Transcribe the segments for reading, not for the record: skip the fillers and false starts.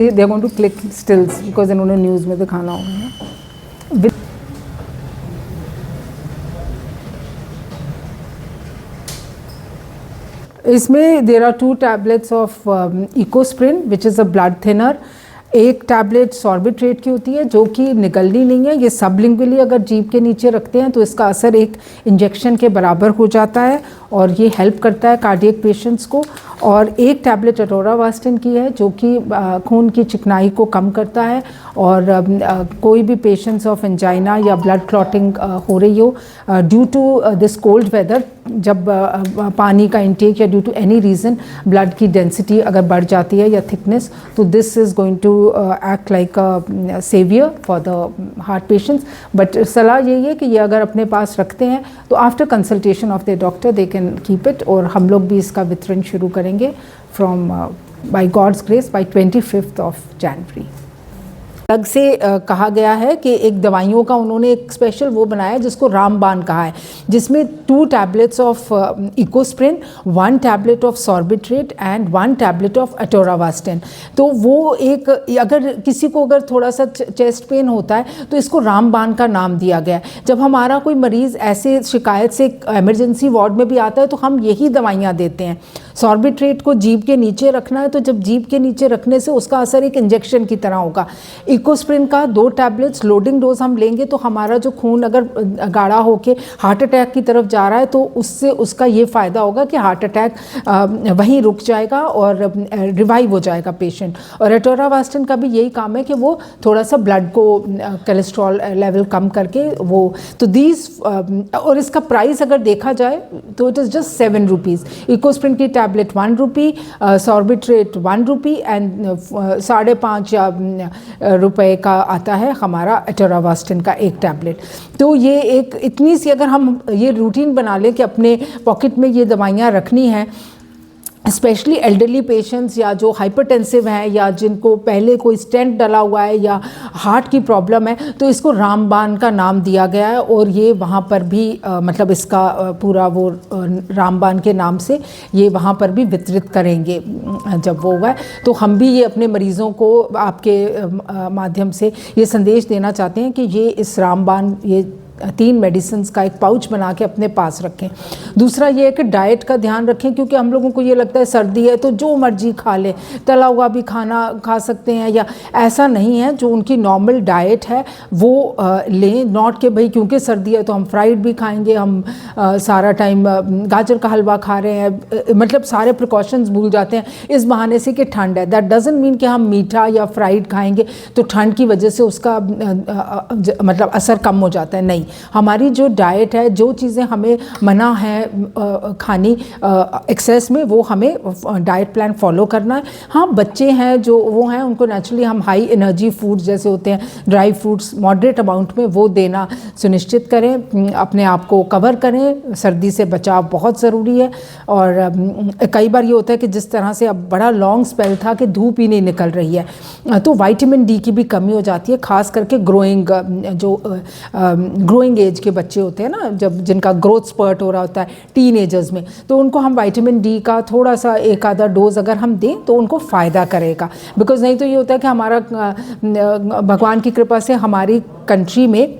They are going to click stills because इन्होंने news में दिखाना होगा। इसमें there are 2 tablets of Ecosprin which is a blood thinner। एक टैबलेट सॉर्बिट्रेट की होती है जो कि निगलनी नहीं है, ये सबलिंगुअली अगर जीभ के नीचे रखते हैं तो इसका असर एक इंजेक्शन के बराबर हो जाता है और ये हेल्प करता है कार्डियक पेशेंट्स को। और एक टैबलेट अटोरावास्टिन की है जो कि खून की चिकनाई को कम करता है और कोई भी पेशेंट्स ऑफ एंजाइना या ब्लड क्लॉटिंग हो रही हो due to this cold weather, जब पानी का इंटेक या due to any reason blood की डेंसिटी अगर बढ़ जाती है या थिकनेस, तो this is going to act like a saviour for the heart patients. But सलाह यही है कि ये अगर अपने पास रखते हैं तो after consultation of the doctor they can keep it. और हम लोग भी इसका वितरण शुरू करेंगे from by God's grace by 25th of January। अलग से कहा गया है कि एक दवाइयों का उन्होंने एक स्पेशल वो बनाया है जिसको रामबाण कहा है, जिसमें 2 tablets of Ecosprin, 1 tablet of Sorbitrate and 1 tablet of atorvastatin. तो वो एक अगर किसी को अगर थोड़ा सा चेस्ट पेन होता है तो इसको रामबाण का नाम दिया गया है। जब हमारा कोई मरीज़ ऐसे शिकायत से इमरजेंसी वार्ड में भी आता है तो हम यही दवाइयाँ देते हैं। सॉर्बिट्रेट को जीभ के नीचे रखना है तो जब जीभ के नीचे रखने से उसका असर एक इंजेक्शन की तरह होगा। इकोस्प्रिन का 2 टैबलेट्स लोडिंग डोज हम लेंगे तो हमारा जो खून अगर गाढ़ा होके हार्ट अटैक की तरफ जा रहा है तो उससे उसका ये फ़ायदा होगा कि हार्ट अटैक वहीं रुक जाएगा और रिवाइव हो जाएगा पेशेंट। और अटोरावास्टिन का भी यही काम है कि वो थोड़ा सा ब्लड को कोलेस्ट्रॉल लेवल कम करके वो तो दीज और इसका प्राइस अगर देखा जाए तो it is just 7 rupees. Ecosprin की tablet 1 rupee, Sorbitrate 1 rupee and 5.5 या रुपए का आता है हमारा अटोरावास्टिन का एक टैबलेट। तो ये एक इतनी सी अगर हम ये रूटीन बना लें कि अपने पॉकेट में ये दवाइयाँ रखनी हैं, स्पेशली एल्डरली पेशेंट्स या जो हाइपरटेंसिव हैं या जिनको पहले कोई स्टेंट डला हुआ है या हार्ट की प्रॉब्लम है, तो इसको रामबाण का नाम दिया गया है। और ये वहाँ पर भी मतलब इसका पूरा वो रामबाण के नाम से ये वहाँ पर भी वितरित करेंगे जब वो हुआ है। तो हम भी ये अपने मरीज़ों को आपके माध्यम से ये संदेश देना चाहते हैं कि ये इस रामबाण ये 3 मेडिसिन्स का एक पाउच बना के अपने पास रखें। दूसरा ये है कि डाइट का ध्यान रखें, क्योंकि हम लोगों को ये लगता है सर्दी है तो जो मर्जी खा लें, तला हुआ भी खाना खा सकते हैं, या ऐसा नहीं है। जो उनकी नॉर्मल डाइट है वो लें, नॉट के भाई क्योंकि सर्दी है तो हम फ्राइड भी खाएंगे, हम सारा टाइम गाजर का हलवा खा रहे हैं, मतलब सारे प्रिकॉशंस भूल जाते हैं इस बहाने से कि ठंड है। दैट डजंट मीन कि हम मीठा या फ्राइड खाएंगे तो ठंड की वजह से उसका मतलब असर कम हो जाता है। नहीं, हमारी जो डाइट है, जो चीज़ें हमें मना है खानी एक्सेस में, वो हमें डाइट प्लान फॉलो करना है। हाँ, बच्चे हैं जो वो हैं उनको नेचुरली हम हाई एनर्जी फूड्स जैसे होते हैं ड्राई फ्रूट्स मॉडरेट अमाउंट में वो देना सुनिश्चित करें, अपने आप को कवर करें। सर्दी से बचाव बहुत ज़रूरी है। और कई बार ये होता है कि जिस तरह से अब बड़ा लॉन्ग स्पेल था कि धूप ही नहीं निकल रही है तो विटामिन डी की भी कमी हो जाती है, ख़ास करके ग्रोइंग एज के बच्चे होते हैं ना, जब जिनका ग्रोथ स्पर्ट हो रहा होता है टीनेजर्स में, तो उनको हम विटामिन डी का थोड़ा सा एक आधा डोज अगर हम दें तो उनको फ़ायदा करेगा। बिकॉज़ नहीं तो ये होता है कि हमारा भगवान की कृपा से हमारी कंट्री में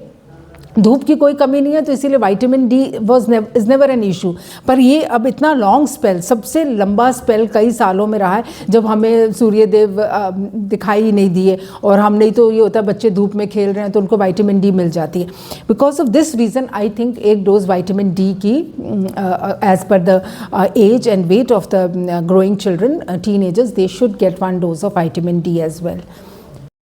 धूप की कोई कमी नहीं है तो इसीलिए vitamin D is never an issue. पर ये अब इतना लॉन्ग स्पेल, सबसे लंबा स्पेल कई सालों में रहा है जब हमें सूर्यदेव दिखाई ही नहीं दिए, और हम नहीं तो ये होता है बच्चे धूप में खेल रहे हैं तो उनको विटामिन डी मिल जाती है। Because of this reason I think एक डोज विटामिन डी की as per the age and weight of the growing children teenagers they should get 1 dose of vitamin D as well.